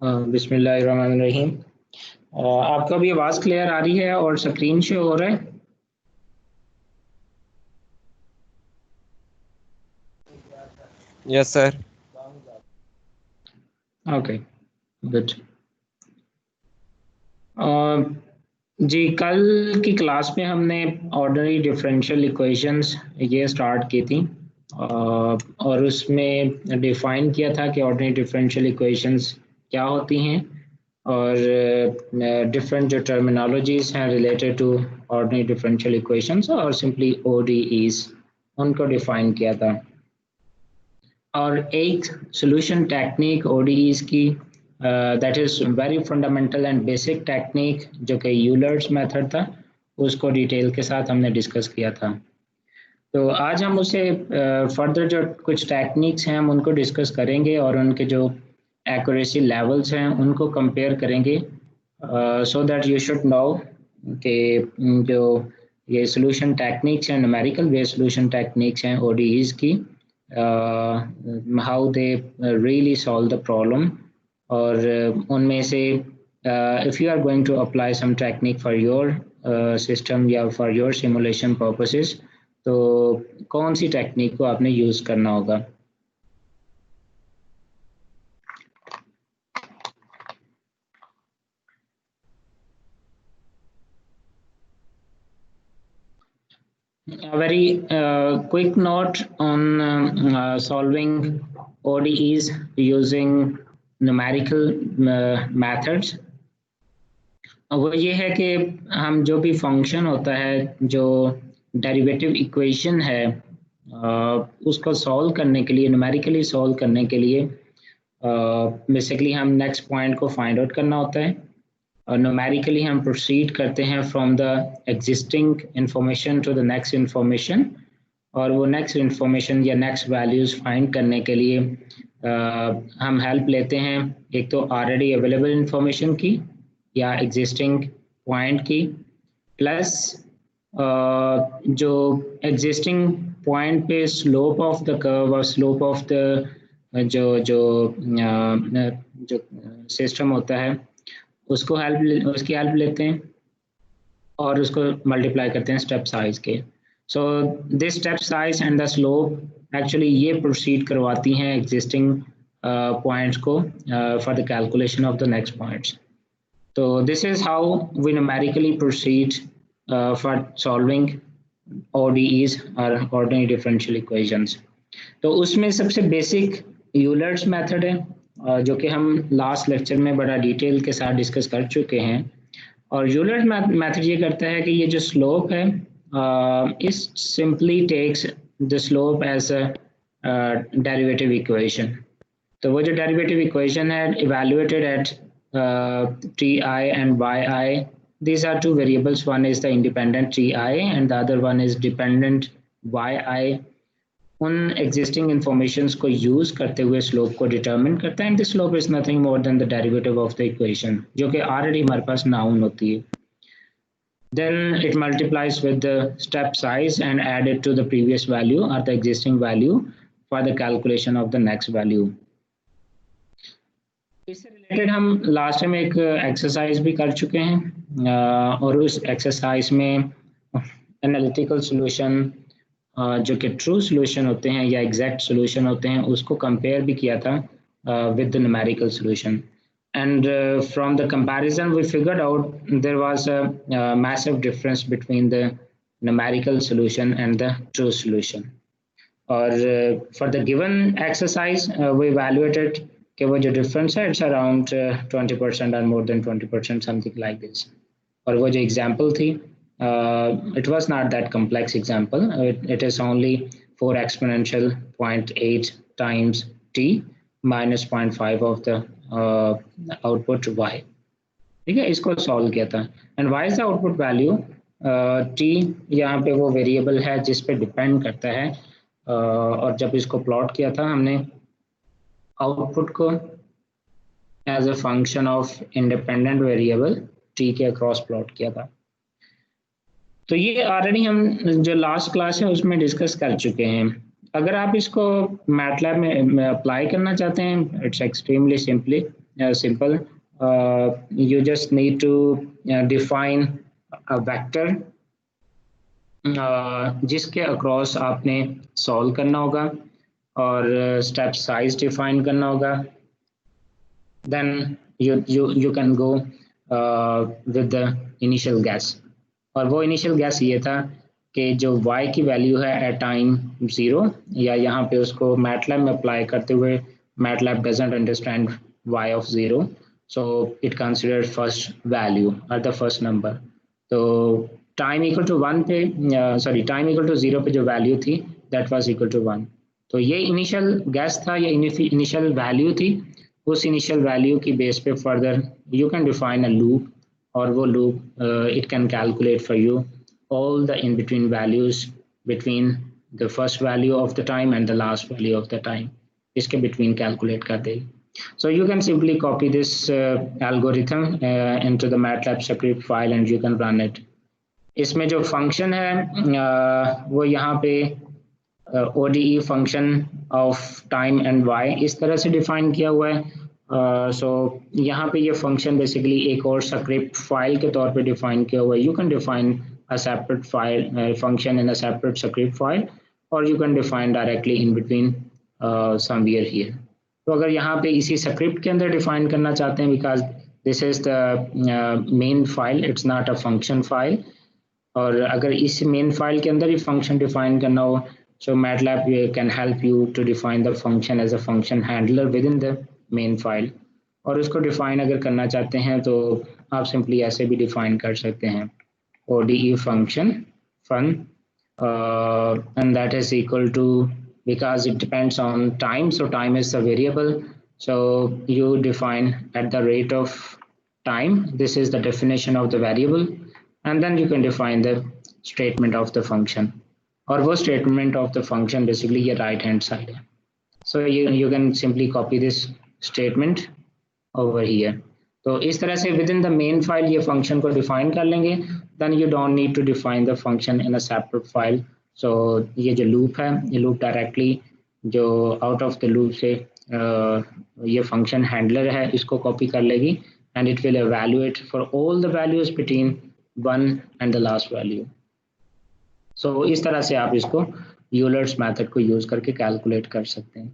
बिस्मिल्लाहिर्रहमानिर्रहीम। आपका भी आवाज़ क्लियर आ रही है और स्क्रीन शो हो रहा है? Yes sir. Okay, good. जी, कल की क्लास में हमने ऑर्डिनरी डिफरेंशियल इक्वेशंस ये स्टार्ट की थी और उसमें डिफाइन किया था कि ऑर्डिनरी डिफरेंशियल इक्वेशंस क्या होती हैं और डिफरेंट जो टर्मिनोलॉजीज हैं related to ordinary differential equations और सिंपली ओडीईज उनको डिफाइन किया था। और एक सॉल्यूशन टेक्निक ओडीईज की that is very fundamental and basic technique जो कि यूलर्स मेथड था, उसको डिटेल के साथ हमने डिस्कस किया था। तो आज हम उसे फर्दर जो कुछ टेक्निक्स हैं हम उनको डिस्कस करेंगे और उनके जो एक्यूरेसी लेवल्स हैं उनको कंपेयर करेंगे so that you should know कि जो ये सॉल्यूशन टेक्निक्स हैं, न्यूमेरिकल बेस्ड सॉल्यूशन टेक्निक्स हैं ओडीईज की, how they really solve the problem. और उनमें से if you are going to apply some technique for your system या फॉर योर सिमुलेशन पर्पसेस, तो कौन सी टेक्निक को आपने यूज़ करना होगा। A very quick note on solving ODEs using numerical methods। वो ये है कि हम जो भी फंक्शन होता है, जो डेरिवेटिव इक्वेशन है, उसको सॉल्व करने के लिए, न्यूमेरिकली सॉल्व करने के लिए बेसिकली हम नेक्स्ट पॉइंट को फाइंड आउट करना होता है और न्यूमेरिकली हम प्रोसीड करते हैं from the existing information to the next information, और वो नेक्स्ट इंफॉर्मेशन या नेक्स्ट वैल्यूज़ फाइंड करने के लिए हम हेल्प लेते हैं एक तो ऑलरेडी अवेलेबल इंफॉर्मेशन की या एग्जिस्टिंग पॉइंट की, प्लस जो एग्जिस्टिंग पॉइंट पे स्लोप ऑफ द कर्व और स्लोप ऑफ द जो जो जो सिस्टम होता है उसको उसकी हेल्प लेते हैं और उसको मल्टीप्लाई करते हैं स्टेप साइज के। So this step size and the slope actually ये प्रोसीड करवाती हैं एग्जिस्टिंग पॉइंट्स को for the calculation of the next points. तो this is how we numerically proceed for solving ODEs और ऑर्डिनरी डिफरेंशियल इक्वेशंस। तो उसमें सबसे बेसिक यूलर्स मेथड है जो कि हम लास्ट लेक्चर में बड़ा डिटेल के साथ डिस्कस कर चुके हैं। और यूलर्स मेथड ये करता है कि ये जो स्लोप है is simply takes the slope as a derivative equation. तो वो जो डेरिवेटिव इक्वेशन है evaluated at ti and yi, these are two variables, one is the independent ti and the other one is dependent yi। उन existing informations को use करते हुए slope को determine करता है and the slope is nothing more than the derivative of the equation जो कि already हमारे पास नाउन होती है। Then it multiplies with the step size and add it to the previous value और the existing value for the calculation of the next value. इससे related हम last time एक एक्सरसाइज भी कर चुके हैं और उस एक्सरसाइज में एनालिटिकल सॉल्यूशन जो कि ट्रू सॉल्यूशन होते हैं या एग्जैक्ट सॉल्यूशन होते हैं उसको कंपेयर भी किया था with the numerical solution, and from the comparison we figured out there was a massive difference between the numerical solution and the true solution. और for the given exercise we evaluated कि वो जो difference है it's around 20% और more than 20%, something like this. और वो जो example थी it was not that complex example. It is only 4 exponential 0.8 times t minus 0.5 of the output y। ठीक है, इसको सॉल्व किया था and y is the output value। t यहाँ पे वो वेरिएबल है जिस पे डिपेंड करता है और जब इसको प्लॉट किया था हमने आउटपुट को as a function of independent variable t के अक्रॉस प्लॉट किया था। तो ये ऑलरेडी हम जो लास्ट क्लास है उसमें डिस्कस कर चुके हैं। अगर आप इसको मैटलैब में अप्लाई करना चाहते हैं it's extremely simply, simple. You just need to define a vector जिसके अक्रॉस आपने सॉल्व करना होगा और स्टेप साइज डिफाइन करना होगा. Then you can go with the initial guess. और वो इनिशियल गैस ये था कि जो y की वैल्यू है एट टाइम 0, या यहाँ पे उसको मैटलैब में अप्लाई करते हुए MATLAB doesn't understand y of 0, so it consider first value और द फर्स्ट नंबर. तो टाइम इक्वल टू 1 पे सॉरी टाइम इक्वल टू 0 पे जो वैल्यू थी दैट वाज इक्वल टू 1. तो ये इनिशियल गैस था, ये इनिशियल वैल्यू थी. उस इनिशियल वैल्यू की बेस पे further you can define a loop, और वो loop it can calculate for you all the in between values between the first value of the time and the last value of the time. इसके between calculate कर देगी. So you can simply copy this algorithm into the MATLAB script file and you can run it. इसमें जो function है वो यहाँ पे ODE function of time and y इस तरह से define किया हुआ है. So यहाँ पे ये function basically एक और script file के तौर पे define किया हुआ है. You can define a separate file function in a separate script file, or you can define directly in between somewhere here. तो अगर यहाँ पे इसी script के अंदर define करना चाहते हैं, because this is the main file, it's not a function file, और अगर इस main file के अंदर ही function define करना हो, so MATLAB can help you to define the function as a function handler within the main file. और उसको define अगर करना चाहते हैं तो आप simply ऐसे भी define कर सकते हैं. ODE function fun and that is equal to, because it depends on time, so time is the variable, so you define at the rate of time. This is the definition of the variable, and then you can define the statement of the function, और वो statement of the function basically ये right hand side है. So you can simply copy this statement over here. तो इस तरह से within the main file ये function को define कर लेंगे. Then you don't need to define the function in a separate file. So ये जो loop है, ये loop directly जो out of the loop से ये function handler है इसको copy कर लेगी, and it will evaluate for all the values between 1 and the last value. So इस तरह से आप इसको Euler's method को use करके calculate कर सकते हैं.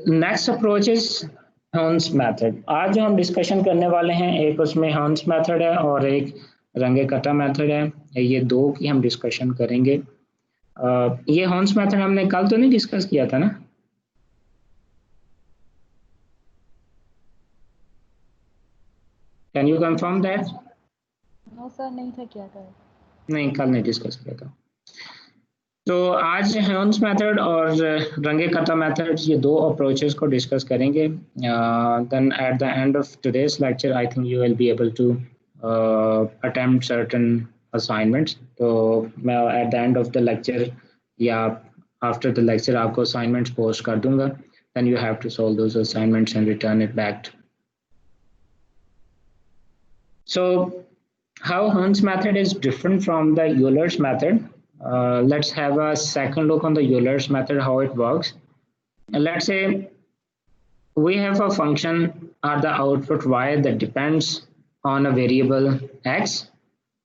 Next approach is Hans method. आज जो हम डिस्कशन करने वाले हैं, एक उसमें Hans method है और एक रंगे-कटा मेथड है. ये दो की हम डिस्कशन करेंगे. ये Hans method हमने कल तो नहीं डिस्कस किया था ना? Can you confirm that? No sir, नहीं था किया था. नहीं, कल नहीं डिस्कस किया था. तो आज Hans method और रंगे-कटा मेथड ये दो अप्रोचेस को डिस्कस करेंगे. Then at the end of today's lecture, I think you will be able to attempt certain assignments. तो मैं at the end of the lecture या after the lecture आपको assignments post कर दूंगा. Then you have to solve those assignments and return it back. So how Hans method is different from the Euler's method? Let's have a second look on the Euler's method, how it works. Let's say we have a function or the output y that depends on a variable x.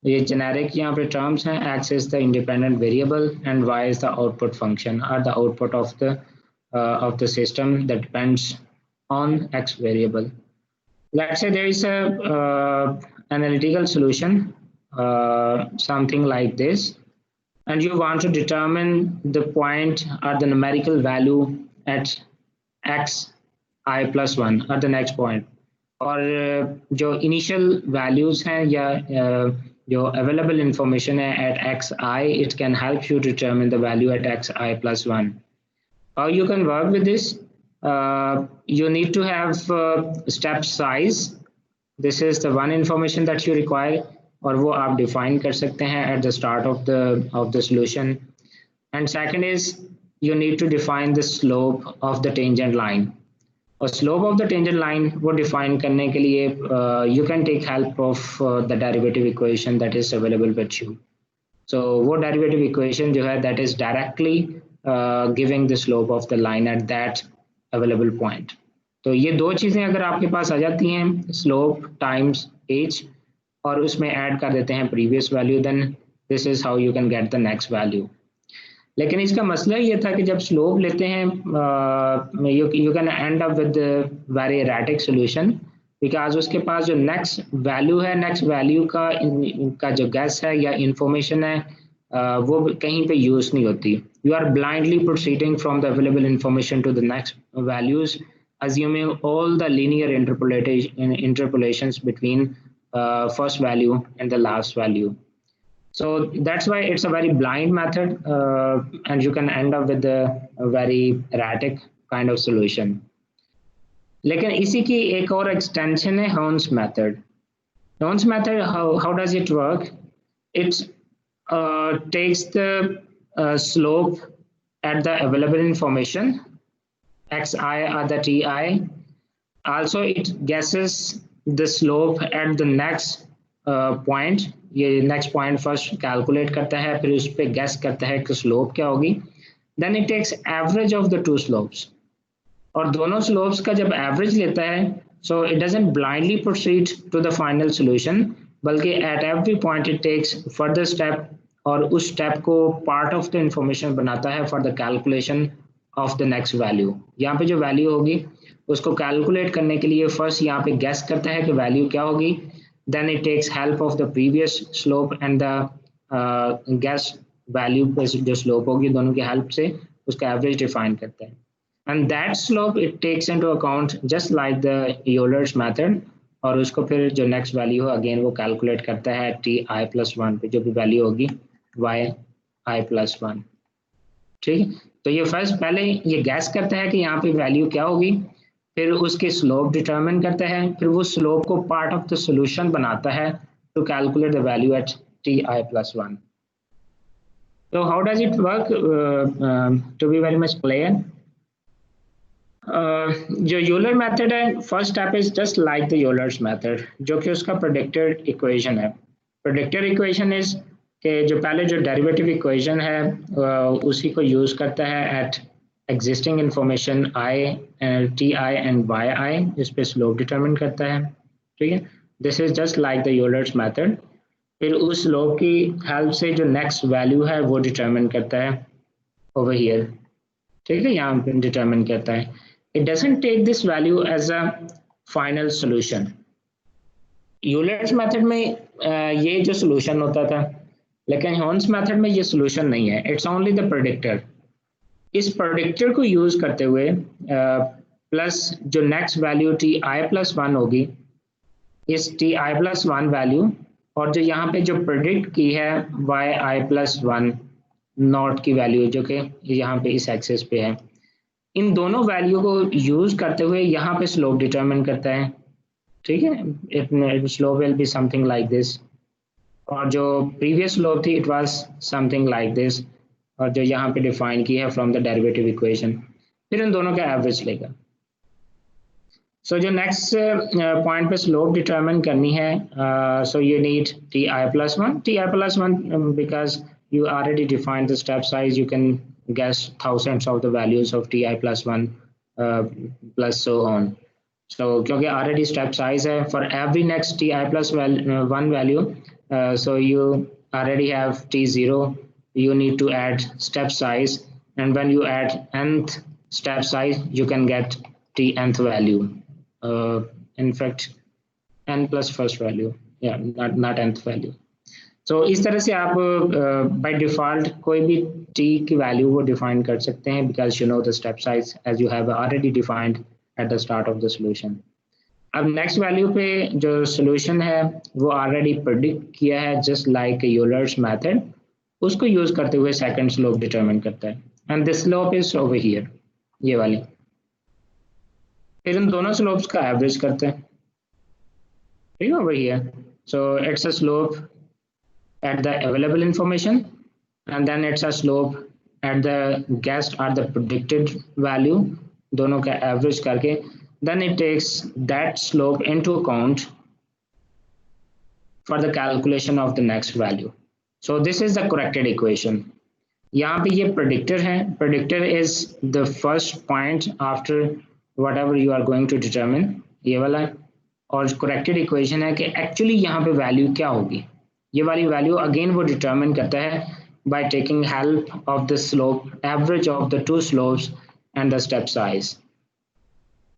ये generic यहाँ पे terms हैं. X is the independent variable and y is the output function or the output of the system that depends on x variable. Let's say there is a analytical solution, something like this. And you want to determine the point or the numerical value at x I plus 1 at the next point. और जो initial values हैं या जो available information है at xi, it can help you determine the value at xi plus 1. How you can work with this? You need to have step size. This is the one information that you require. और वो आप define कर सकते हैं at the start of the solution. And second is you need to define the slope of the tangent line. और slope of the tangent line वो define करने के लिए you can take help of the derivative equation that is available with you. So वो derivative equation जो है that is directly giving the slope of the line at that available point. तो ये दो चीज़ें अगर आपके पास आ जाती हैं, स्लोप टाइम्स एज, और उसमें ऐड कर देते हैं previous value, then this is how you can get the next value. लेकिन इसका मसला ये था कि जब स्लोप लेते हैं you can and up with very erratic solution, because उसके पास जो नेक्स्ट वैल्यू है, नेक्स्ट वैल्यू का जो गैस है या इंफॉर्मेशन है वो कहीं पे यूज नहीं होती। You are blindly proceeding from the available information to the next values, assuming all the linear interpolations between first value and the last value. So that's why it's a very blind method, and you can end up with a very erratic kind of solution. लेकिन इसी की एक और extension है Horn's method. Horn's method, how does it work? It takes the slope at the available information, xi or the ti. Also it guesses the slope at the next point. ये next point first calculate करता है, फिर उस पर guess करता है कि slope क्या होगी. Then it takes average of the two slopes. और दोनों slopes का जब average लेता है, so it doesn't blindly proceed to the final solution, बल्कि at every point it takes further step, और उस step को part of the information बनाता है for the calculation of the next value. यहाँ पे जो value होगी उसको calculate करने के लिए first यहाँ पे guess करता है कि value क्या होगी, then it takes help of the previous slope and the guess value पे जो slope होगी दोनों की help से उसका average define करता है, and that slope it takes into account just like the Euler's method, और उसको फिर जो next value हो again वो calculate करता है ti plus 1 पे जो भी value होगी yi plus 1. ठीक है, तो ये फर्स्ट पहले ये गैस करता है कि यहाँ पे वैल्यू क्या होगी, फिर उसके स्लोप डिटरमिन करता है, फिर वो स्लोप को पार्ट ऑफ द सॉल्यूशन बनाता है to calculate the value at ti plus 1. तो how does it work, to be very much clear, जो यूलर मेथड है, first step is just like the Euler's method, जो कि उसका predictor equation है. Predictor equation is कि जो पहले जो डेरिवेटिव इक्वेशन है उसी को यूज करता है at existing information ti and yi, इस पे स्लोप डिटरमिन करता है. ठीक है, this is just like the Euler's method. फिर उस स्लोप की हेल्प से जो नेक्स्ट वैल्यू है वो डिटरमिन करता है ओवर हियर. ठीक है, यहाँ पे डिटरमिन करता है. It doesn't take this value as a final solution. Euler's method में ये जो सोल्यूशन होता था, लेकिन हॉर्न्स मेथड में ये सोल्यूशन नहीं है, इट्स ओनली द प्रेडिक्टर. इस प्रेडिक्टर को यूज करते हुए प्लस जो नेक्स्ट वैल्यू ti plus 1 होगी, इस ti plus 1 वैल्यू, और जो यहाँ पे जो प्रेडिक्ट की है yi plus 1 नॉट की वैल्यू जो कि यहाँ पे इस एक्सिस पे है, इन दोनों वैल्यू को यूज करते हुए यहाँ पे स्लोप डिटरमिन करता है. ठीक है, it slope will be something like this, और जो प्रीवियस स्लोप थी it was something like this, और जो यहाँ पे डिफाइन की है फ्रॉम द डेरिवेटिव इक्वेशन, फिर इन दोनों का एवरेज लेगा. सो जो नेक्स्ट पॉइंट पे स्लोप डिटरमिन करनी है, so you need ti plus 1 because you already defined the step size. You can guess thousands of the values of ti plus 1 plus so on. So क्योंकि already step size है for every next ti plus 1 value, so you already have t0, you need to add step size, and when you add nth step size you can get t nth value. In fact n plus first value, yeah, not nth value. So इस तरह से आप by default कोई भी t की value वो define कर सकते हैं, because you know the step size as you have already defined at the start of the solution. अब नेक्स्ट वैल्यू पे जो सोल्यूशन है वो ऑलरेडी प्रेडिक्ट किया है जस्ट लाइक यूलर्स मेथड, उसको यूज करते हुए सेकंड स्लोप डिटरमिन करता है, and this slope is over here, ये वाली. फिर इन दोनों स्लोप्स का एवरेज करते हैं. ठीक है, over here. So it's a slope at the available information, and then it's a slope at the guessed और द प्रेडिक्टेड वैल्यू, दोनों का एवरेज करके then it takes that slope into account for the calculation of the next value. So this is the corrected equation. यहाँ पे ये predictor है, predictor is the first point after whatever you are going to determine, ये वाला, और corrected equation है कि actually यहाँ पे value क्या होगी, ये वाली value again वो determine करता है by taking help of the slope, average of the two slopes and the step size.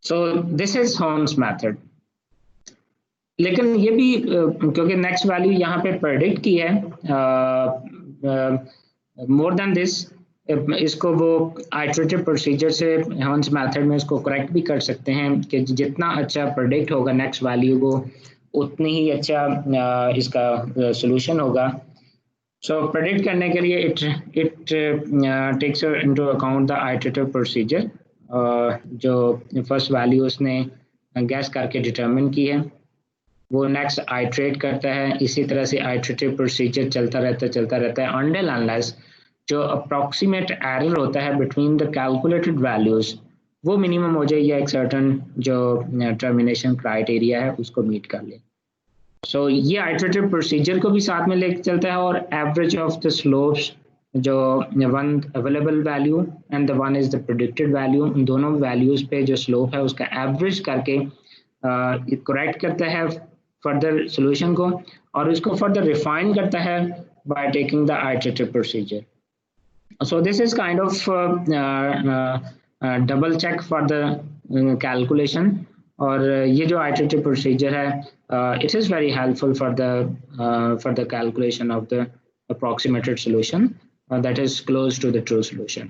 So this is Horn's method. लेकिन ये भी क्योंकि नेक्स्ट वैल्यू यहाँ पे प्रेडिक्ट की है, मोर देन दिस, इसको वो आइटरेटिव प्रोसीजर से हॉर्न्स मेथड में इसको करेक्ट भी कर सकते हैं कि जितना अच्छा प्रेडिक्ट होगा नेक्स्ट वैल्यू को उतनी ही अच्छा इसका सोल्यूशन होगा. सो प्रेडिक्ट करने के लिए it takes into account the iterative procedure, जो फर्स्ट वैल्यू उसने गैस करके डिटरमिन की है वो नेक्स्ट आइट्रेट करता है. इसी तरह से आइट्रेटिव प्रोसीजर चलता रहता है अनटिल अनलेस जो अप्रॉक्सीमेट एरर होता है बिटवीन द कैलकुलेटेड वैल्यूज वो मिनिमम हो जाए या एक सर्टन जो टर्मिनेशन क्राइटेरिया है उसको मीट कर ले. सो ये आइट्रेटिव प्रोसीजर को भी साथ में लेके चलता है और एवरेज ऑफ द स्लोप्स, जो one available value and the one is the predicted value, उन दोनों वैल्यूज पे जो स्लोप है उसका एवरेज करके करेक्ट करता है फर्दर सोल्यूशन को और उसको फर्दर रिफाइन करता है by taking the iterative procedure. So this is kind of double check for the calculation. और ये जो आइटरेटिव प्रोसीजर है it is very helpful for the calculation of the approximated solution that is close to the true solution.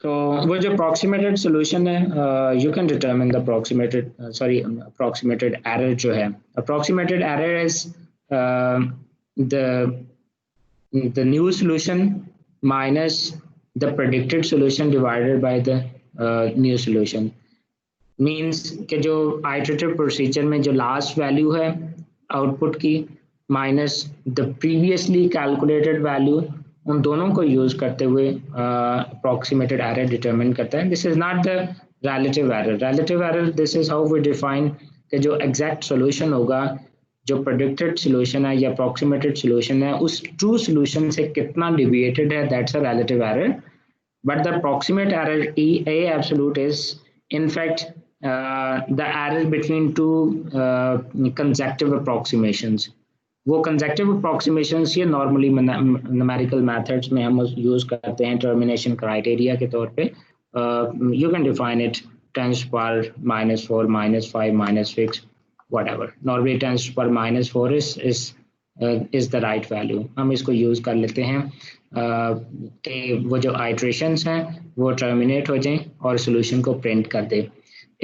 तो वो जो approximated solution है you can determine the approximated error जो है. Approximated error is the new solution minus the predicted solution divided by the new solution. Means कि जो iterative procedure में जो लास्ट वैल्यू है आउटपुट की minus the previously calculated value, उन दोनों को यूज करते हुए अप्रॉक्सीमेटेड एरर डिटरमिन करता है. This is not the relative error. Relative error this is how we define कि जो एग्जैक्ट सॉल्यूशन होगा, जो प्रेडिक्टेड सॉल्यूशन है या अप्रॉक्सीमेटेड सॉल्यूशन है उस ट्रू सॉल्यूशन से कितना डिविएटेड है, that's a relative error. But the approximate error A absolute is in fact the error between two consecutive approximations. वो कंसेक्टिव अप्रॉक्सीमेशंस ये नॉर्मली न्यूमेरिकल मेथड्स में हम यूज करते हैं टर्मिनेशन क्राइटेरिया के तौर पे. You can define it 10 power -4, -5, -6 whatever. Normally 10 power -4 is the right value. हम इसको यूज कर लेते हैं कि वो जो आइट्रेशंस हैं वो टर्मिनेट हो जाएं और सोल्यूशन को प्रिंट कर दे.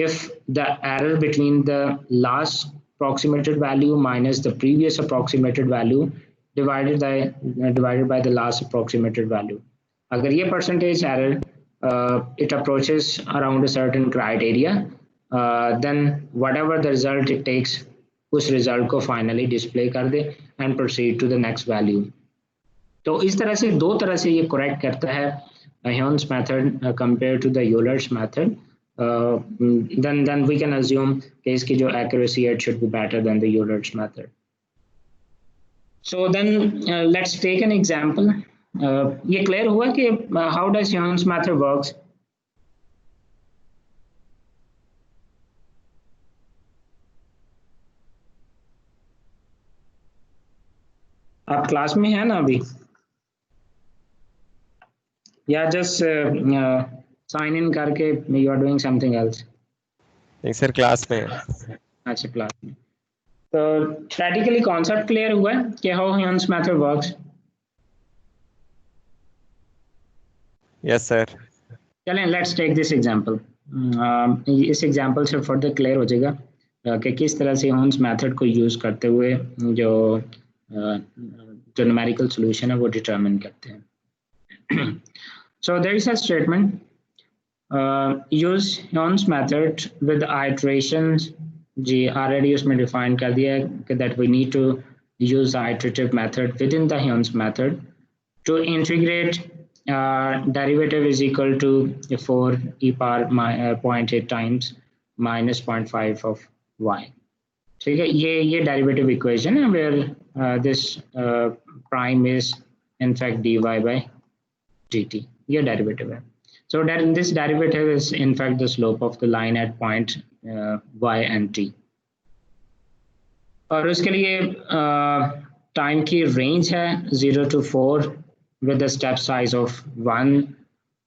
If the error between the last approximated value minus the previous approximated value divided by the last approximated value, अगर ये percentage error it approaches around a certain criteria, then whatever the result it takes उस result को finally display कर दे and proceed to the next value. तो इस तरह से दो तरह से ये correct करता है Horn's method compared to the Euler's method. Then we can assume कि इसकी जो accuracy it should be better than the Euler's method. So then let's take an example. ये clear हुआ कि how does Horn's method works? आप class में है ना अभी या just साइन इन करके you are doing something else? नहीं सर, क्लास में. अच्छा, क्लास में. तो थ्योरेटिकली कॉन्सेप्ट क्लियर हुआ है कि how horns method works? Yes sir. चलें, लेट्स टेक दिस एग्जांपल. इस एग्जांपल से फर्दर क्लियर हो जाएगा कि किस तरह से हॉर्न्स मेथड को यूज करते हुए जो न्यूमेरिकल सॉल्यूशन है वो डिटरमिन करते हैं. So there is a statement, use Horn's method with iterations. Ji already उसमें define कर दिया है that we need to use the iterative method within the Horn's method to integrate derivative is equal to 4 e power 0.8 times minus 0.5 of y. ठीक है, ये derivative equation है where this prime is in fact dy by dt. ये derivative है. So that in this derivative is in fact the slope of the line at point y and t. और उसके लिए time की range है 0 to 4 with the step size of 1.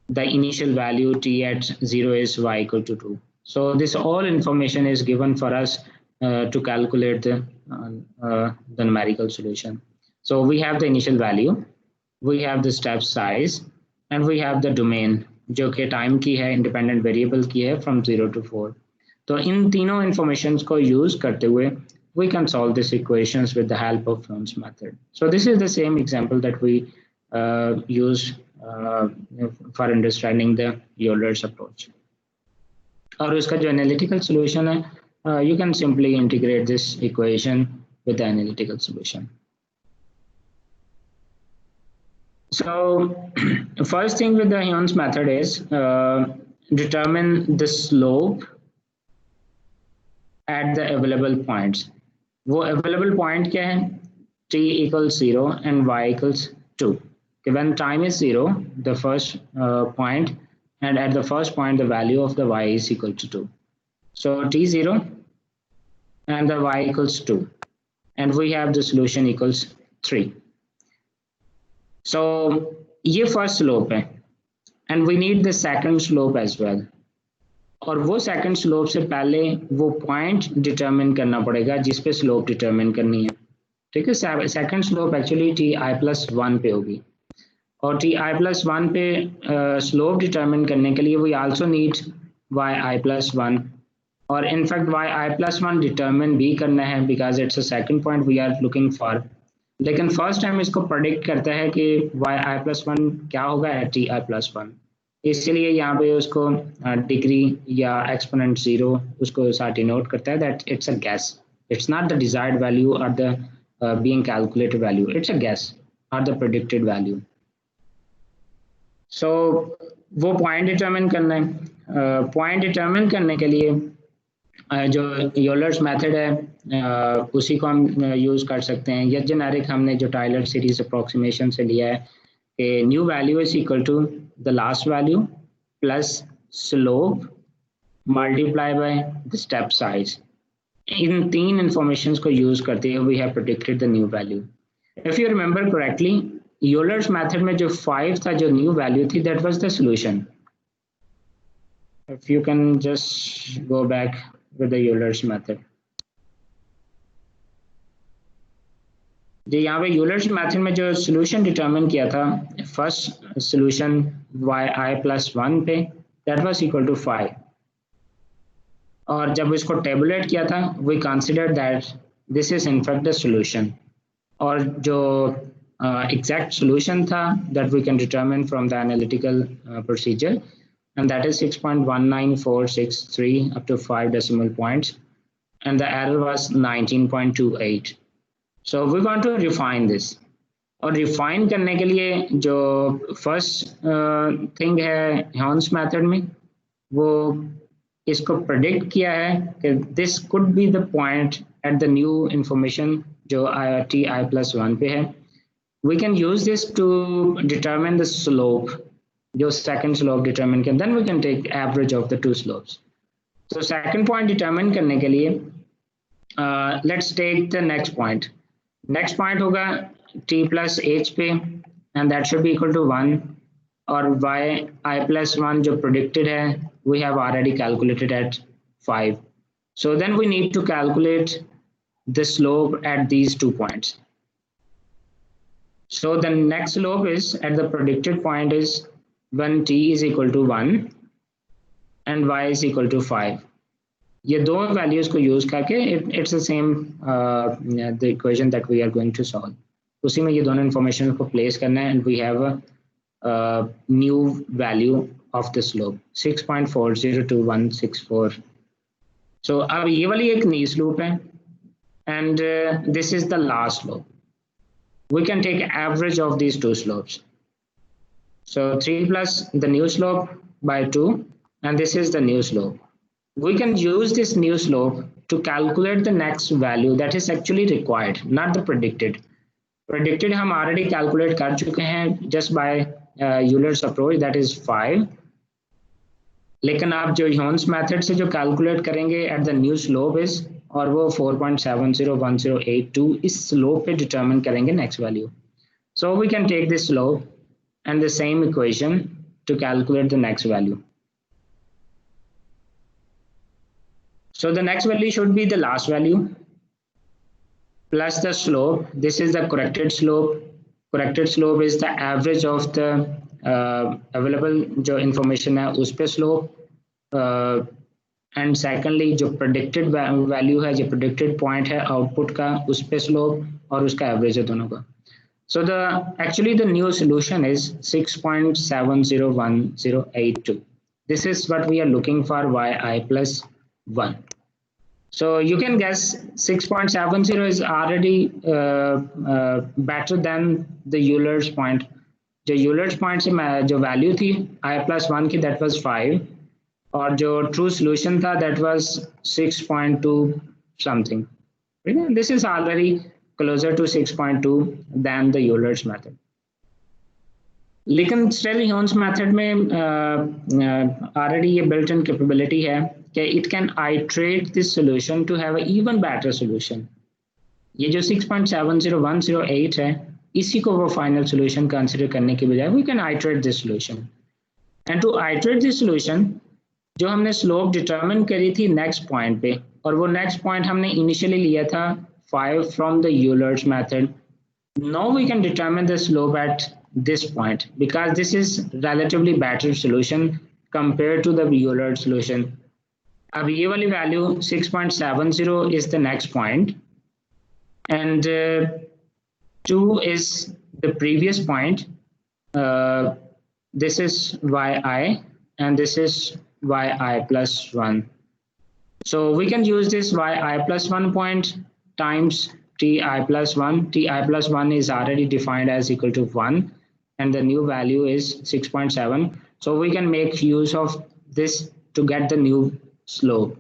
The initial value t at 0 is y equal to 2. So this all information is given for us to calculate the numerical solution. So we have the initial value, we have the step size, and we have the domain जो कि time की है, independent variable की है from 0 to 4. तो इन तीनों informations को use करते हुए we can solve these equations with the help of Heun's method. So this is the same example that we use for understanding the Euler's approach. और उसका जो analytical solution है, you can simply integrate this equation with the analytical solution. So first thing with the Heun's method is determine the slope at the available points. वो available point क्या है? T equals 0 and y equals 2. When time is 0, the first point, and at the first point the value of the y is equal to 2. So t0 and the y equals 2, and we have the solution equals 3. So ये first slope है, and we need the second slope as well. और वो second slope से पहले वो point determine करना पड़ेगा जिस पे स्लोप डिटरमिन करनी है, ठीक है. Second slope actually T I plus 1 पे होगी, और टी आई प्लस 1 पे स्लोप डिटरमिन करने के लिए we also need Y I plus 1, और इनफैक्ट वाई आई प्लस 1 डिटरमिन भी करना है because it's a second point we are looking for. लेकिन फर्स्ट टाइम इसको प्रेडिक्ट करता है कि वाई आई प्लस 1 क्या होगा एट टी आई प्लस 1, इसलिए यहाँ पे उसको डिग्री या एक्सपोनेंट 0 उसको साथ डिनोट करता है that it's a guess, it's not the desired value और the being calculated value, it's a guess और द प्रेडिक्टेड वैल्यू. सो वो पॉइंट डिटरमिन करना है. पॉइंट डिटरमिन करने के लिए जो यूलर्स मेथड है उसी को हम यूज कर सकते हैं, या जेनेरिक हमने जो टायलर सीरीज अप्रोक्सीमेशन से लिया है कि new value is equal to the last value plus slope multiplied by the step size. इन तीन informations को use करते हुए we have predicted the new value. If you remember correctly, Euler's method में जो 5 था, जो new value थी, that was the solution. If you can just go back with the Euler's method. जी यहाँ पे यूलर्स मेथड में जो सोल्यूशन डिटरमिन किया था, first solution why I plus 1 पे, दैट वाज इक्वल टू 5, और जब इसको टेबुलेट किया था we consider that this is in fact the solution, और जो एग्जैक्ट सोल्यूशन था that we can determine from the analytical procedure, and that is 6.19463 up to 5 decimal points, and the error was 19.28. So we're going to refine this, और refine करने के लिए जो first thing है Heun's method में, वो इसको प्रेडिक्ट किया है कि this could be the point at the new information जो टी आई प्लस 1 पे है. We can use this to determine the slope, जो सेकंड स्लोप डिटरमिन कर, then we can take average of the two slopes. तो second point determine करने के लिए let's take the next point. Next point होगा t plus h पे, and that should be equal to 1, और y i plus 1 जो predicted है we have already calculated at 5. So then we need to calculate the slope at these 2 points. So the next slope is at the predicted point is when t is equal to 1 and y is equal to 5. ये दो values को use करके it's the same the equation that we are going to solve. उसी में ये दोनों इंफॉर्मेशन को प्लेस करना है, and we have a new value of the slope 6.402164. So अब ये वाली एक न्यू स्लोप है, and this is the last slope. We can take average of these two slopes. So 3 plus the new slope by 2, and this is the new slope. We can use this new slope to calculate the next value that is actually required, not the predicted. Predicted हम already calculate कर चुके हैं just by Euler's approach, that is 5, लेकिन आप जो ह्योन्स method से जो calculate करेंगे eight the new slope is, और वो 4.701082 इस स्लोप पे डिटरमिन करेंगे next value. So we can take this slope and the same equation to calculate the next value. So the next value should be the last value plus the slope. This is the corrected slope. Corrected slope is the average of the available जो information है उस पे slope. And secondly जो predicted value है, जो predicted point है output का, उस पे स्लोप और उसका एवरेज है दोनों का. So actually the new solution is 6.701082. This is what we are looking for, yi plus 1. So you can guess 6.70 is already better than the Euler's point. जो Euler's point से जो value थी i plus 1 की, that was 5, और जो true solution था that was 6.2 something. This is already closer to 6.2 than the Euler's method. लेकिन still ह्योन्स method में already ये built-in capability है कि it can iterate this solution to have an even better solution. ये जो 6.70108 है, इसी को वो final solution consider करने के बजाय we can iterate this solution. And to iterate this solution, जो हमने slope determine करी थी next point पे, और वो next point हमने initially लिया था 5 from the Euler's method. Now we can determine the slope at this point because this is relatively better solution compared to the Euler's solution. अब ये वाली value 6.70 is the next point, and 2 is the previous point. This is yi and this is yi plus 1. So we can use this yi plus 1 point times ti plus 1. Ti plus 1 is already defined as equal to 1 and the new value is 6.7. So we can make use of this to get the new slope.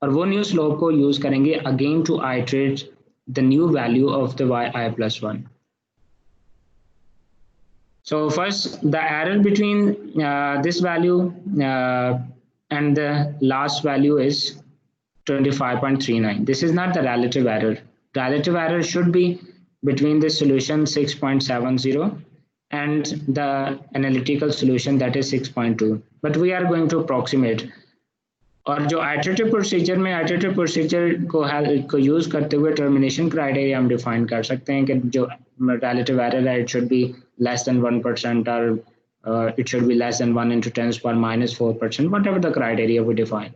और वो new slope को use करेंगे again to iterate the new value of the yi plus 1. So first the error between this value and the last value is 25.39. This is not the relative error. Relative error should be between the solution 6.70 and the analytical solution that is 6.2. But we are going to approximate. और जो iterative procedure में iterative procedure को use करते हुए termination criteria हम define कर सकते हैं कि जो relative error है it should be less than 1% or it should be less than 1 into 10 to the power minus 4%, whatever the criteria we define.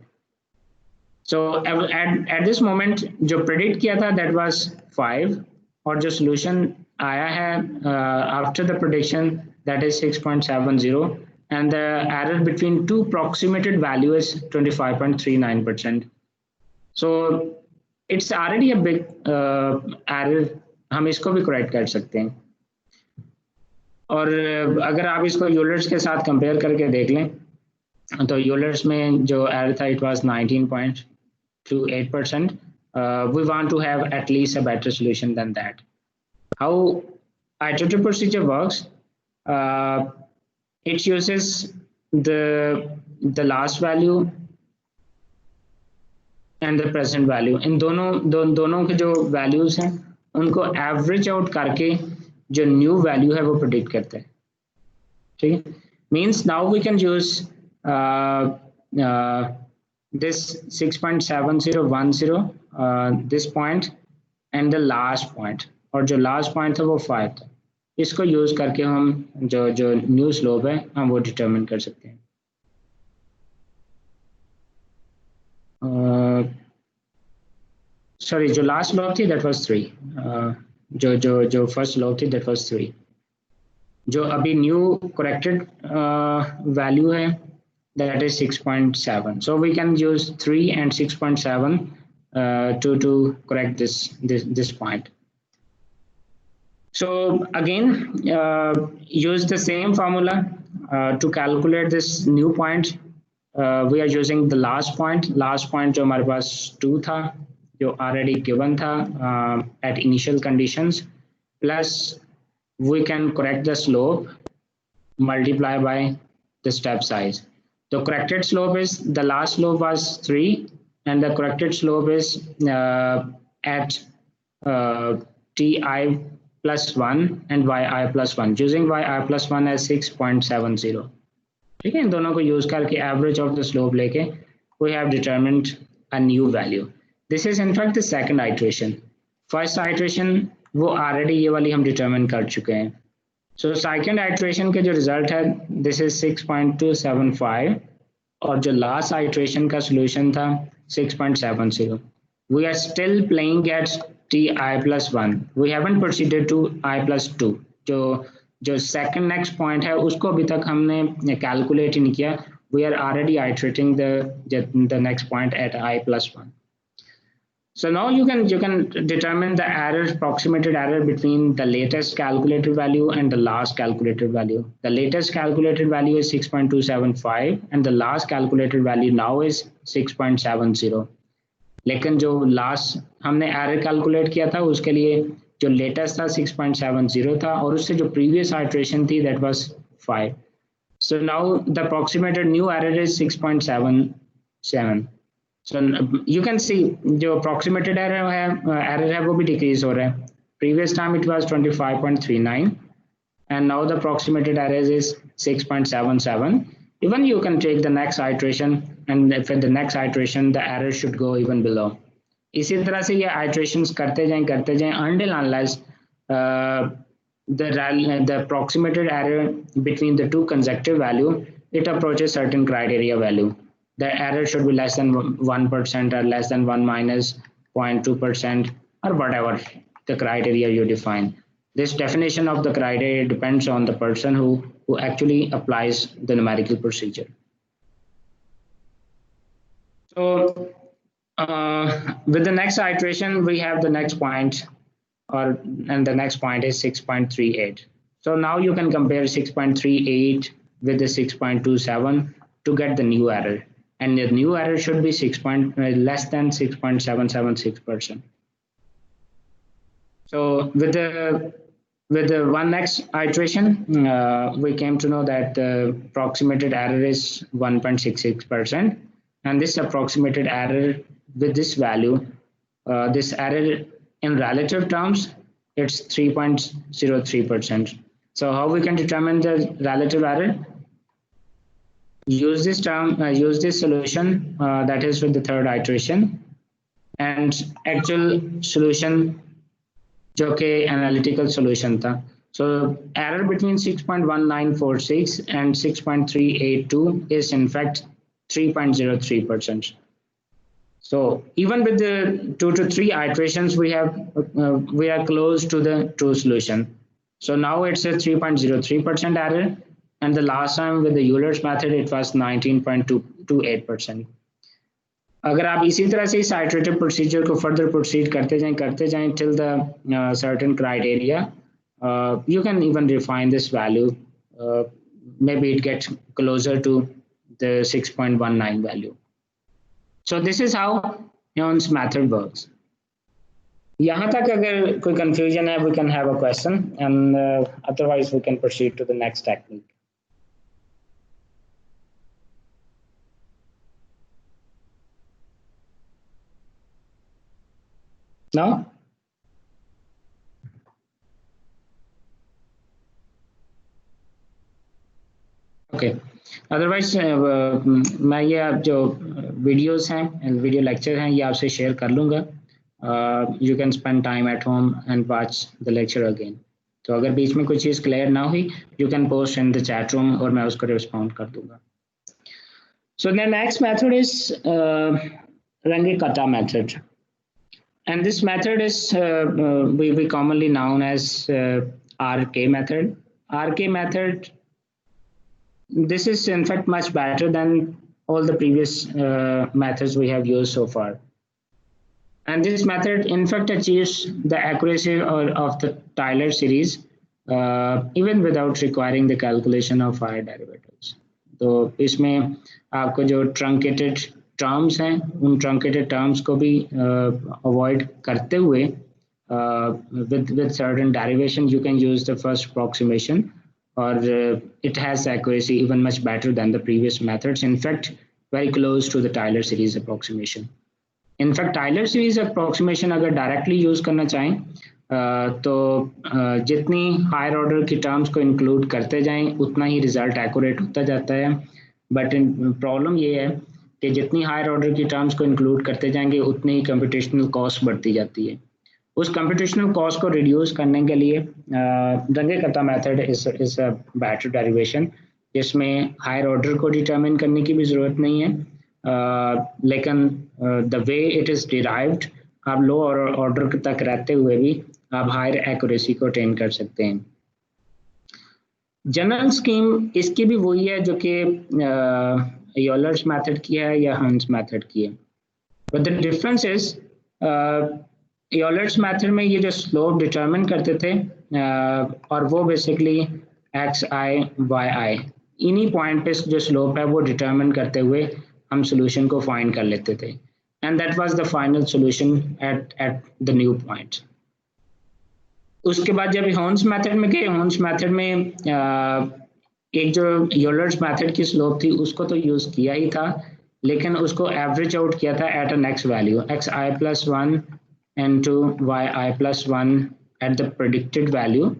So at this moment जो predict किया था that was 5 और जो solution आया है after the prediction that is 6.70 and the error between two approximated value is 25.39%. So it's already a big error. हम इसको भी correct कर सकते हैं. और अगर आप इसको Euler's के साथ compare करके देख लें तो Euler's में जो error था it was 19.28%. We want to have at least a better solution than that. How iterative procedure works? It uses the last value and the present value. इन दोनों के जो values हैं उनको average out करके जो new value है वो predict करते हैं. ठीक है? Means now we can use this 6.7010 this point and the last point, और जो last point था वो 5 था. इसको यूज करके हम जो न्यू स्लोप है हम वो डिटरमिन कर सकते हैं. सॉरी जो लास्ट स्लोप थी दैट वाज 3. जो फर्स्ट स्लोप थी दैट वाज 3. जो अभी न्यू करेक्टेड वैल्यू है that is 6.7. So we can use 3 and 6.7 to correct this point. So again use the same formula to calculate this new point. We are using the last point जो हमारे पास 2 था जो already given था at initial conditions, plus we can correct the slope multiply by the step size. The corrected slope is, the last slope was 3, and the corrected slope is at ti plus 1 and yi plus 1, using yi plus 1 as 6.70. ठीक है, इन दोनों को use करके average of the slope लेके we have determined a new value. This is in fact the second iteration. First iteration वो already ये वाली हम determine कर चुके हैं. So second iteration के जो result है, this is 6.275, और जो last iteration का solution था 6.70. We are still playing at ti plus 1. We haven't proceeded to I plus 2. जो second next point है उसको अभी तक हमने calculate ही नहीं किया. We are already iterating the next point at I plus 1. So now you can determine the error, approximated error between the latest calculated value and the last calculated value. The latest calculated value is 6.275 and the last calculated value now is 6.70. लेकिन जो last हमने error calculate किया था उसके लिए जो latest था 6.70 था, और उससे जो previous iteration थी that was 5. So now the approximated new error is 6.77. So you can see जो approximated error है वो भी decrease हो रहा है. Previous time it was 25.39 and now the approximated error is 6.77. Even you can take the next iteration and for the next iteration the error should go even below. इसी तरह से ये iterations करते जाएं until unless the approximated error between the two consecutive value, it approaches certain criteria value. The error should be less than 1% or less than 1 minus 0.2% or whatever the criteria you define. This definition of the criteria depends on the person who actually applies the numerical procedure. So with the next iteration, we have the next point, and the next point is 6.38. So now you can compare 6.38 with the 6.27 to get the new error, and the new error should be less than 6.776%. So with the one next iteration, we came to know that the approximated error is 1.66%, and this approximated error with this value, this error in relative terms, it's 3.03%. So how we can determine the relative error? Use this term, use this solution that is with the third iteration, and actual solution जो कि analytical solution था. So error between 6.1946 and 6.382 is in fact 3.03%. So even with the 2 to 3 iterations, we are close to the true solution. So now it's a 3.03% error, and the last time with the Euler's method it was 19.28%. अगर आप इसी तरह से इस iterative procedure को further proceed करते जाएं till the certain criteria, you can even refine this value. Maybe it gets closer to the 6.19 value. So this is how Young's method works. यहाँ तक अगर कोई confusion है, we can have a question, and otherwise we can proceed to the next technique. No? Okay. Otherwise मैं ये आप जो videos हैं, video lecture हैं, ये आपसे share कर लूँगा. You can spend time at home and watch the lecture again. तो अगर बीच में कोई चीज़ clear ना हुई, you can post in the chat room और मैं उसको respond कर दूँगा. So the next method is Runge-Kutta method. And this method is we commonly known as RK method. RK method, this is in fact much better than all the previous methods we have used so far. And this method in fact achieves the accuracy of the Taylor series even without requiring the calculation of higher derivatives. तो इसमें आपको जो truncated terms हैं, उन truncated terms को भी avoid करते हुए with certain derivation you can use the first approximation और it has accuracy even much better than the previous methods. In fact, very close to the Taylor series approximation. In fact Taylor series approximation अगर directly use करना चाहें तो जितनी higher order की terms को include करते जाएं उतना ही रिजल्ट एक्यूरेट होता जाता है। बट प्रॉब्लम ये है कि जितनी हायर ऑर्डर की टर्म्स को इंक्लूड करते जाएंगे उतनी ही कंप्यूटेशनल कॉस्ट बढ़ती जाती है। उस कंप्यूटेशनल कॉस्ट को रिड्यूस करने के लिए Runge Kutta method is a better derivation जिसमें हायर ऑर्डर को डिटरमिन करने की भी ज़रूरत नहीं है, लेकिन the way it is derived आप लो ऑर्डर तक रहते हुए भी आप हायर एक्यूरेसी को अटेन कर सकते हैं। जनरल स्कीम इसकी भी वही है जो कि यूलर्स मेथड की है या हंस मेथड की है, but the difference is Euler's method में ये जो स्लोप डिटरमिन करते थे और वो बेसिकली एक्स आई वाई आई इन्हीं पॉइंट पे जो स्लोप है वो डिटरमिन करते हुए हम सोल्यूशन को फाइंड कर लेते थे, and that was the final solution eight the new point. उसके बाद जब हॉर्न्स मेथड में गए, हॉर्न्स मेथड में एक जो यूलर्स मेथड की स्लोप थी उसको तो यूज किया ही था, लेकिन उसको एवरेज आउट किया था at a next value x i plus 1 and to y I plus 1 at the predicted value.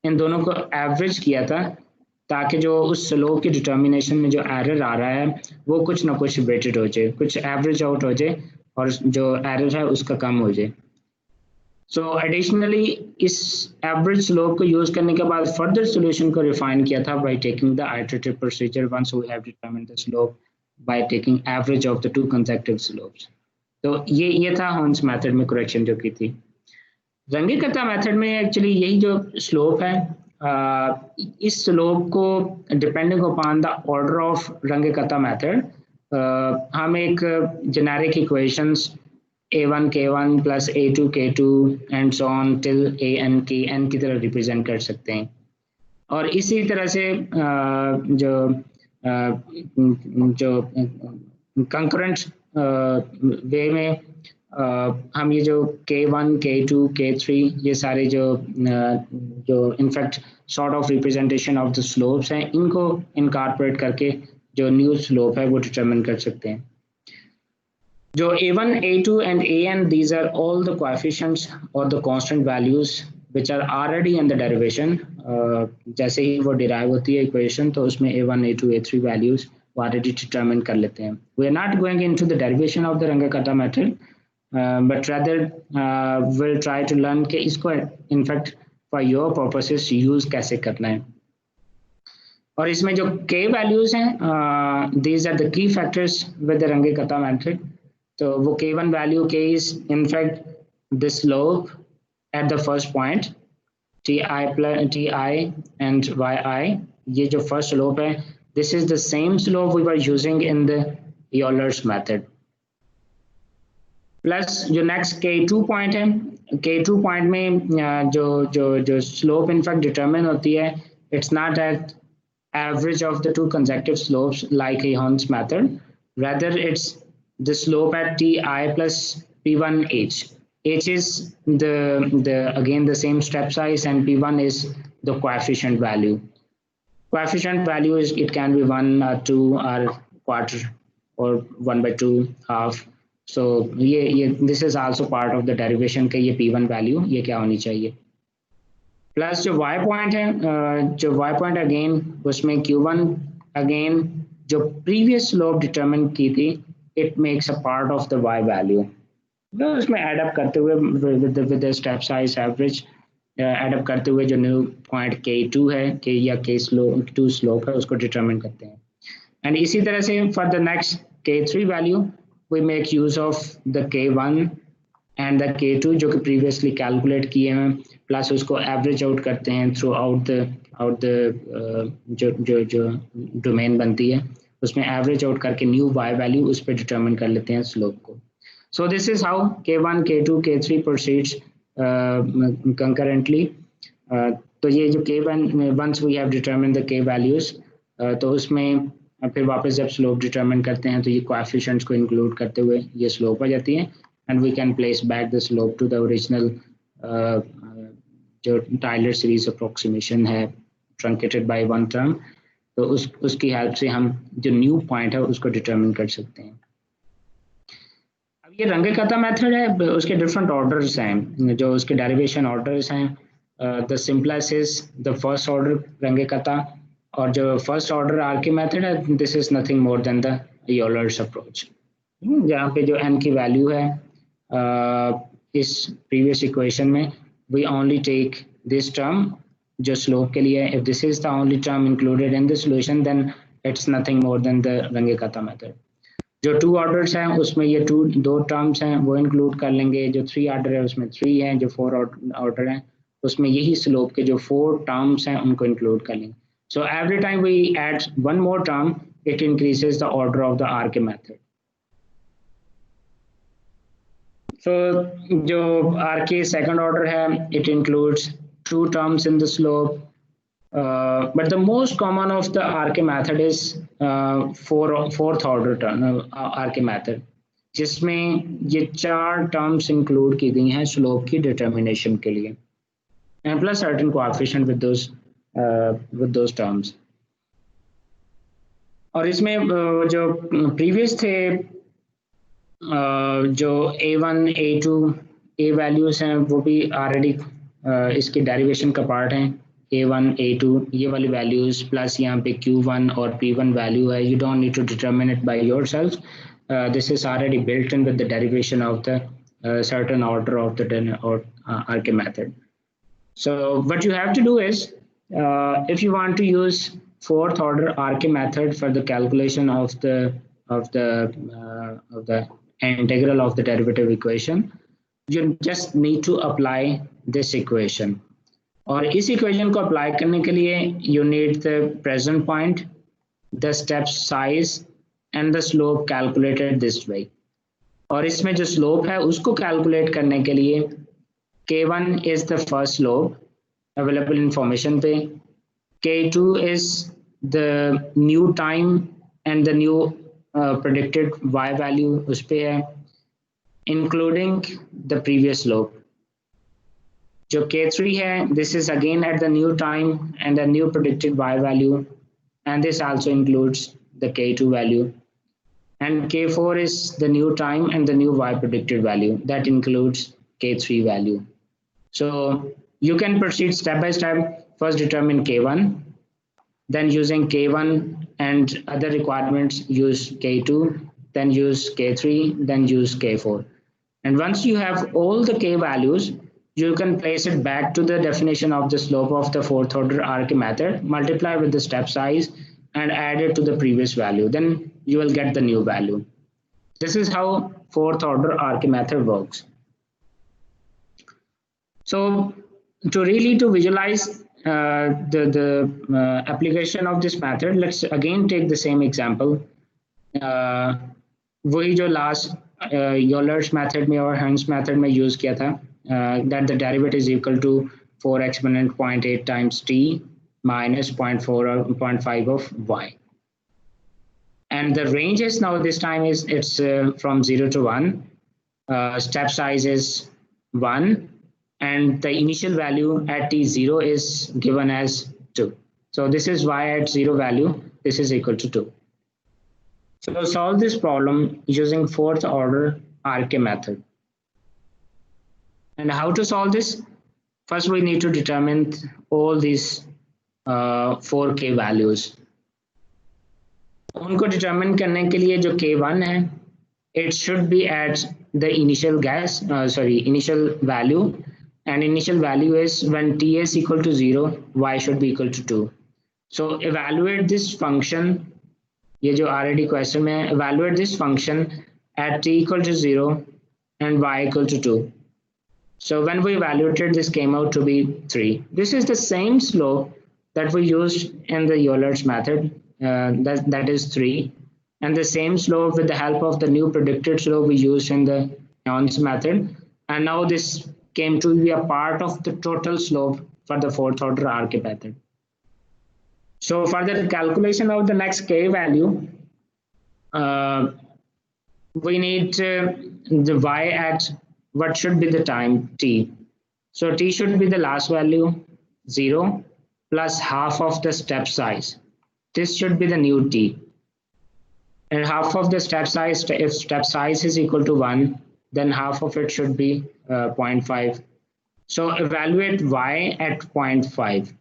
इन दोनों को एवरेज किया था ताकि जो उस स्लोप की डिटर्मिनेशन में जो एरर आ रहा है वो कुछ ना कुछ वेटेड हो जाए, कुछ एवरेज आउट हो जाए और जो एरर है उसका कम हो जाए। सो एडिशनली इस एवरेज स्लोप को यूज करने के बाद फर्दर सॉल्यूशन को रिफाइन किया था by taking the iterative procedure once we have determined the slope by taking average of the two consecutive slopes. तो ये था हॉर्न्स मेथड में करेक्शन जो की थी। रंगे-कत्ता मेथड में एक्चुअली यही जो स्लोप है इस स्लोप को depending upon the order of Runge Kutta method हम एक generic equations a1 k1 plus a2 k2 and so on till an kn की तरह रिप्रेजेंट कर सकते हैं। और इसी तरह से जो कंकरेंट वे में हम ये जो k1 k2 k3 ये सारे जो in fact sort of representation of the slopes हैं इनको इनकॉर्पोरेट करके जो न्यू स्लोप है वो डिटरमिन कर सकते हैं। जो a1 a2 and an these are all the coefficients or the constant values which are already in the derivation। जैसे ही वो डिराइव होती है इक्वेशन तो उसमें a1 a2 a3 values already determine कर लेते हैं। we are not going into the derivation of the रंगे-कत्ता method but rather we'll try to learn कि इसको in fact for your purposes use कैसे करना है। और इसमें जो k वैल्यूज हैं these are the key factors with the रंगे-कत्ता method। तो वो k1 value k is in fact the slope at the first point ti plus ti and yi, ये जो first slope है this is the same slope we were using in the Euler's method। Plus जो next k2 point है, k2 point में जो slope in fact determine होती है it's not at average of the two consecutive slopes like a horns method, rather it's the slope at ti plus p1h. H is again the same step size and p1 is the coefficient value. Coefficient value is it can be 1 or 2 or quarter or 1/2 half। So ये this is also part of the derivation के ये p1 value ये क्या होनी चाहिए। Plus जो y point है जो y पॉइंट अगेन उसमें q1 अगेन जो प्रीवियस स्लोप डिटरमिन की थी it makes a part of the y value। तो उसमें एड अप करते हुए with the step size average add up करते हुए जो न्यू पॉइंट k2 है k या k2 स्लोप है उसको डिटरमिन करते हैं। एंड इसी तरह से for the next k3 value we make use of the k1 and the k2 जो कि प्रीवियसली कैलकुलेट किए हैं प्लस उसको एवरेज आउट करते हैं थ्रू आउट द जो डोमेन बनती है उसमें एवरेज आउट करके न्यू y वैल्यू उस पर डिटरमिन कर लेते हैं स्लोप को। So this is how k1 k2 k3 proceeds concurrently. तो ये जो k1 once we have determine the k values तो उसमें फिर वापस जब स्लोप डिटरमिन करते हैं तो ये कोएफिशिएंट्स को इंक्लूड करते हुए ये स्लोप आ जाती है and we can place back the slope to the original जो टाइलर सीरीज अप्रोक्सीमेशन है truncated by one term, तो उसकी हेल्प से हम जो न्यू पॉइंट है उसको डिटरमिन कर सकते हैं। अब ये रंगकथा मेथड है, उसके डिफरेंट ऑर्डर्स हैं, जो उसके डेरिवेशन ऑर्डर्स हैं। The simplest is the first order Runge Kutta, और जो फर्स्ट ऑर्डर आर्की मेथड है, this is nothing more than the Euler's approach, जहाँ पे जो n की वैल्यू है इस प्रीवियस इक्वेशन में, we only take this term जो स्लोप के लिए, if this is the only term included in the solution, then it's nothing more than the Runge Kutta method. जो 2 ऑर्डर्स हैं उसमें ये दो टर्म्स हैं वो इंक्लूड कर लेंगे, जो 3 ऑर्डर है उसमें 3 हैं, जो 4 ऑर्डर है उसमें यही स्लोप के जो 4 टर्म्स हैं उनको इंक्लूड कर लेंगे। So every time we add one more term, it increases the order of the RK method. So जो आर्की सेकंड ऑर्डर है, it includes 2 terms in the slope, but the most common of the Archie method is fourth order term Archie method, जिसमें ये 4 terms include की गई हैं slope की determination के लिए, and plus certain coefficient with those terms। और इसमें जो previous थे, जो A1, A2, A वैल्यूज हैं वो भी ऑलरेडी इसकी डेरिवेशन का पार्ट हैं। A1, A2 ये वाली वैल्यूज प्लस यहाँ पे Q1 और P1 वैल्यू है, you don't need to determine it by yourself, this is already built in with the derivation of the certain order of the Archi method. So what you have to do is, if you want to use fourth order Archi method for the calculation of the integral of the derivative equation, you just need to apply this equation. और इस equation को apply करने के लिए you need the present point, the step size and the slope calculated this way. और इसमें जो slope है उसको calculate करने के लिए K1 is the first slope available information पे, K2 is the new time and the new predicted y value उस पे है, including the previous slope. जो K3 है, this is again at the new time and the new predicted y value, and this also includes the K2 value. And K4 is the new time and the new y predicted value, that includes K3 value. So you can proceed step by step. First determine K1, then using K1 and other requirements use K2, then use K3, then use K4. And once you have all the K values, you can place it back to the definition of the slope of the fourth order Archi method, multiply with the step size and add it to the previous value. Then you will get the new value. This is how fourth order Archi method works. So to visualize the application of this method, let's again take the same example. वही जो last Euler's method में और Heinz method में use किया था, that the derivative is equal to 4 exponent 0.8 times t minus 0.4 or 0.5 of y. And the ranges now this time is it's from 0 to 1. Step size is 1. And the initial value at t0 is given as 2. So this is y at 0 value, this is equal to 2. So solve this problem using fourth order Archi method. And how to solve this? First we need to determine all these 4k values. उनको determine करने के लिए जो k1 है, it should be at the initial initial value. And initial value is when t is equal to 0, y should be equal to 2. So evaluate this function, ये जो already question में, evaluate this function at t equal to 0 and y equal to 2. So when we evaluated, this came out to be 3. This is the same slope that we used in the Euler's method, that is 3. And the same slope with the help of the new predicted slope we used in the Heinz method. And now this came to be a part of the total slope for the fourth order Archi method. So for the calculation of the next k value, we need the y at what should be the time t. So t should be the last value 0, plus half of the step size. This should be the new t. And half of the step size, if step size is equal to 1, then half of it should be 0.5. So evaluate y at 0.5.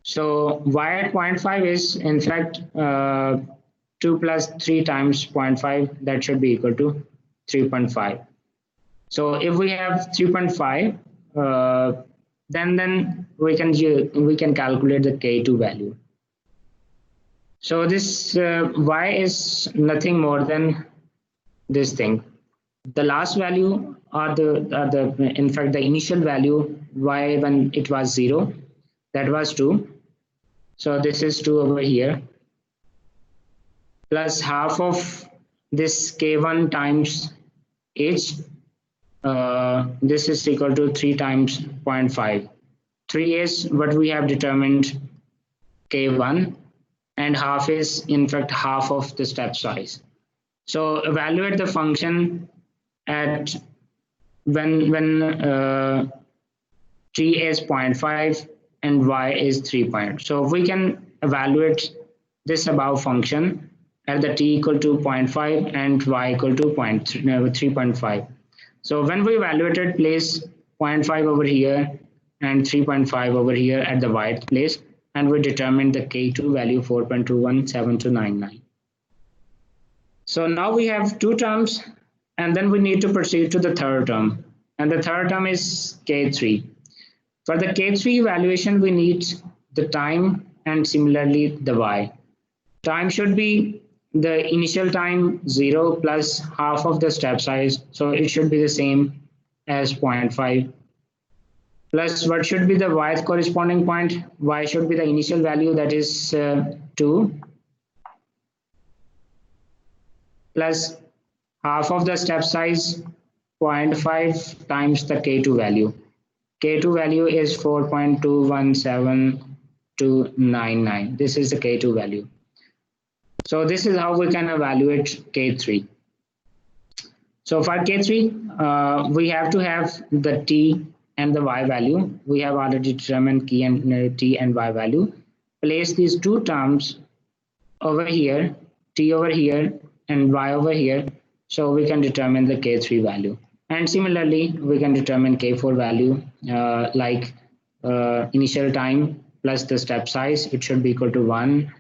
So y at 0.5 is in fact 2 plus 3 times 0.5, that should be equal to 3.5. So if we have 3.5, then we can calculate the K2 value. So this y is nothing more than this thing. The last value or in fact the initial value y when it was 0, that was 2. So this is 2 over here, plus half of this K1 times h. This is equal to 3 times 0.5. 3 is what we have determined K1, and half is in fact half of the step size. So evaluate the function at when t is 0.5 and y is 3 point. So we can evaluate this above function at the t equal to 0.5 and y equal to 3.5. So when we evaluated, place 0.5 over here and 3.5 over here at the y place, and we determined the K2 value 4.217299. So now we have 2 terms, and then we need to proceed to the third term, and the third term is K3. For the K3 evaluation, we need the time and similarly the y. Time should be the initial time 0 plus half of the step size, so it should be the same as 0.5, plus what should be the y corresponding point. Y should be the initial value, that is 2, plus half of the step size 0.5 times the K2 value. K2 value is 4.217299. This is the K2 value. So this is how we can evaluate K3. So for K3, we have to have the t and the y value. We have already determined t and y value. Place these 2 terms over here, t over here and y over here, so we can determine the K3 value. And similarly, we can determine K4 value, like initial time plus the step size, it should be equal to 1,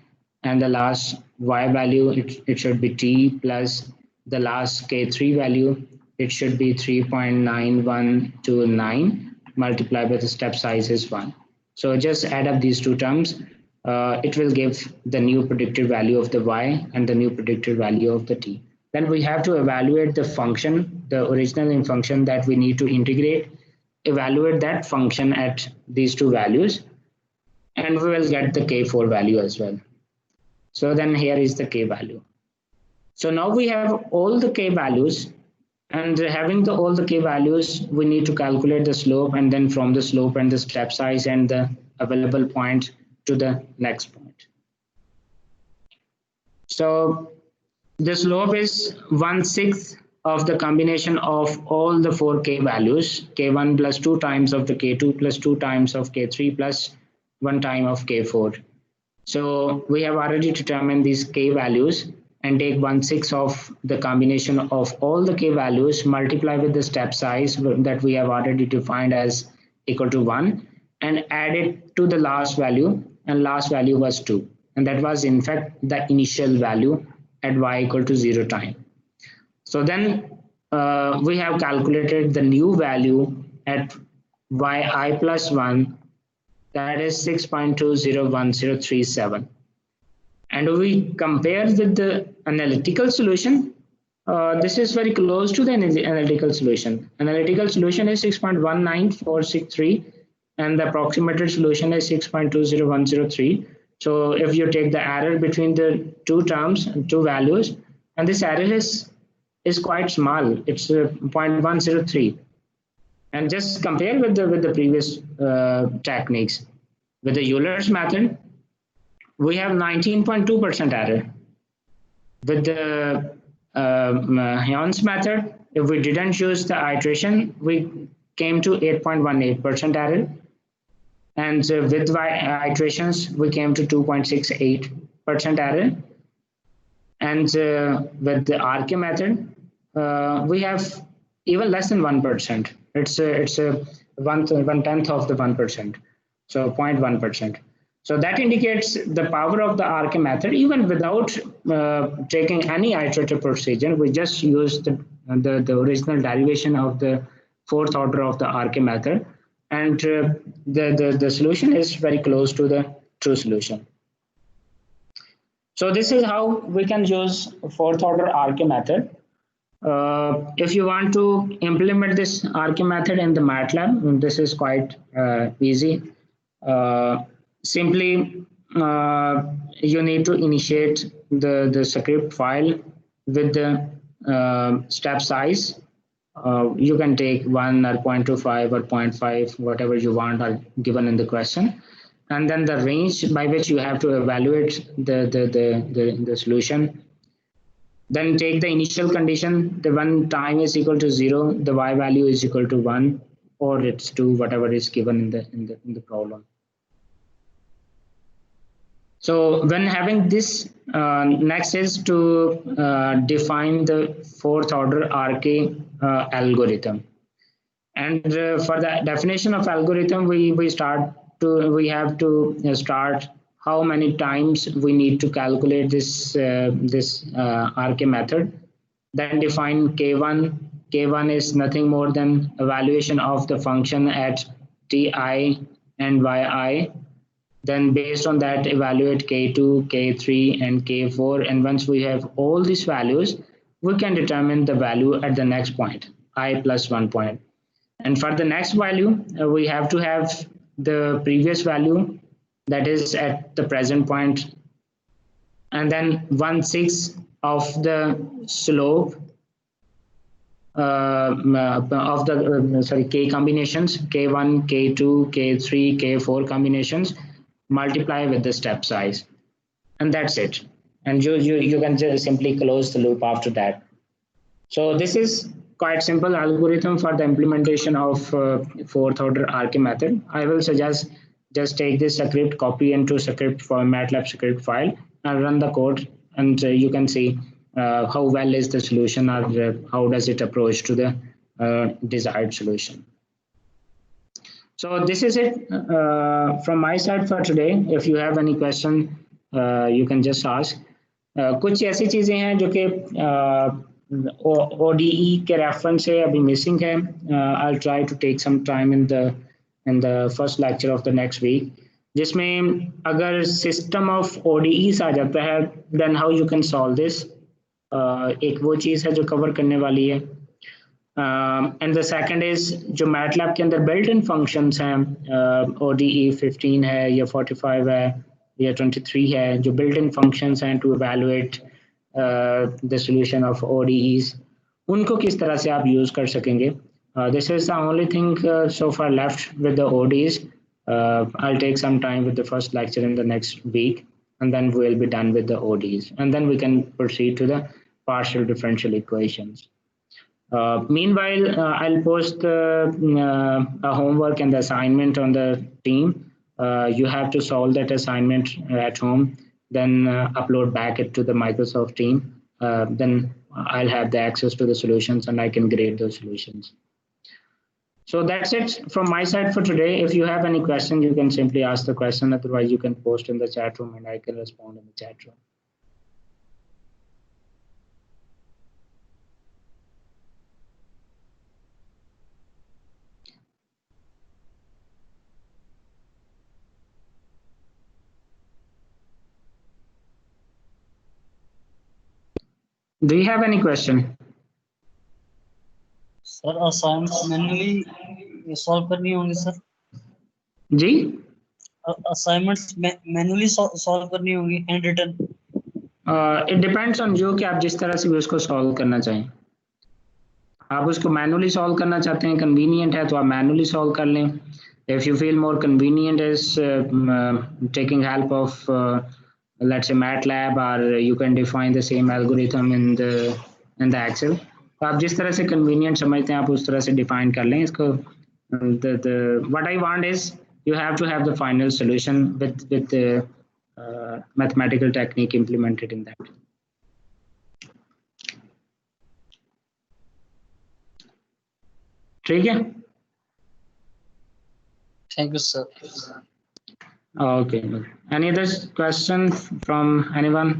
and the last y value, it should be t plus the last K3 value, it should be 3.9129 multiplied by the step size is 1. So just add up these 2 terms. It will give the new predicted value of the y and the new predicted value of the t. Then we have to evaluate the function, the original function that we need to integrate, evaluate that function at these 2 values, and we will get the K4 value as well. So then here is the K value. So now we have all the K values, and having all the K values, we need to calculate the slope, and then from the slope and the step size and the available point to the next point. So the slope is 1/6 of the combination of all the 4 K values, K1 plus 2 times of the K2 plus 2 times of K3 plus 1 time of K4. So we have already determined these K values, and take 1/6 of the combination of all the K values, multiply with the step size that we have already defined as equal to 1, and add it to the last value, and last value was 2. And that was in fact the initial value at y equal to 0 time. So then we have calculated the new value at yi plus 1, that is 6.201037. And we compare with the analytical solution. This is very close to the analytical solution. Analytical solution is 6.19463, and the approximated solution is 6.20103. So if you take the error between the 2 terms, 2 values, and this error is quite small. It's 0.103. And just compare with the previous techniques. With the Euler's method, we have 19.2% error. With the Heon's method, if we didn't use the iteration, we came to 8.18% error. And with iterations, we came to 2.68% error. And with the RK method, we have even less than 1%. It's a one tenth of the 1%, so 0.1%. So that indicates the power of the RK method. Even without taking any iterative procedure, we just use the original derivation of the fourth order of the RK method, and the solution is very close to the true solution. So this is how we can use fourth order RK method. If you want to implement this RK method in the MATLAB, this is quite easy. Simply, you need to initiate the script file with the step size. You can take 1 or 0.25 or 0.5, whatever you want are given in the question. And then the range by which you have to evaluate the solution. Then take the initial condition, the when time is equal to 0, the y value is equal to 1, or it's 2, whatever is given in the problem. So when having this, next is to define the fourth order RK algorithm. And for the definition of algorithm, we have to start how many times we need to calculate this RK method. Then define K1. K1 is nothing more than evaluation of the function at Ti and Yi. Then based on that, evaluate K2, K3, and K4. And once we have all these values, we can determine the value at the next point, I plus 1 point. And for the next value, we have to have the previous value, that is at the present point, and then 1/6 of the slope of the K combinations, K1, K2, K3, K4 combinations, multiply with the step size, and that's it. And you can just simply close the loop after that. So this is quite simple algorithm for the implementation of fourth order RK method. I will suggest just take this script, copy into script for MATLAB script file, and run the code, and you can see how well is the solution, or how does it approach to the desired solution. So this is it from my side for today. If you have any question, you can just ask. कुछ ऐसी चीजें हैं जो कि ODE के reference से अभी missing है. I'll try to take some time in the first lecture of the next week, जिसमें अगर system of ODEs आ जाता है, then how you can solve this. एक वो चीज़ है जो cover करने वाली है. And the second is जो MATLAB के अंदर built-in functions हैं, ODE 15 है या 45 है या 23 है, जो built-in functions हैं to evaluate the solution of ODEs, उनको किस तरह से आप use कर सकेंगे. This is the only thing so far left with the ODEs. I'll take some time with the first lecture in the next week, and then we'll be done with the ODEs, and then we can proceed to the partial differential equations. Meanwhile, I'll post a homework and the assignment on the team. You have to solve that assignment at home, then upload back it to the Microsoft team. Then I'll have the access to the solutions and I can grade those solutions. So that's it from my side for today. If you have any question, you can simply ask the question. Otherwise, you can post in the chat room and I can respond in the chat room. Do you have any question? Sir assignment manually solve करनी होंगी sir. जी, assignments manually solve करनी होंगी hand written. It depends on you कि आप जिस तरह से भी उसको सॉल्व करना चाहें. आप उसको मैनुअली सॉल्व करना चाहते हैं, कन्वीनियंट है तो आप मैनुअली सॉल्व कर लें. If you feel more convenient is taking help of let's say MATLAB, or you can define the same algorithm in the Excel. तो आप जिस तरह से convenient समझते हैं आप उस तरह से define कर लें इसको. What I want is you have to have the final solution with the mathematical technique implemented in that. ठीक है? Thank you, sir. Okay. Any other question from anyone?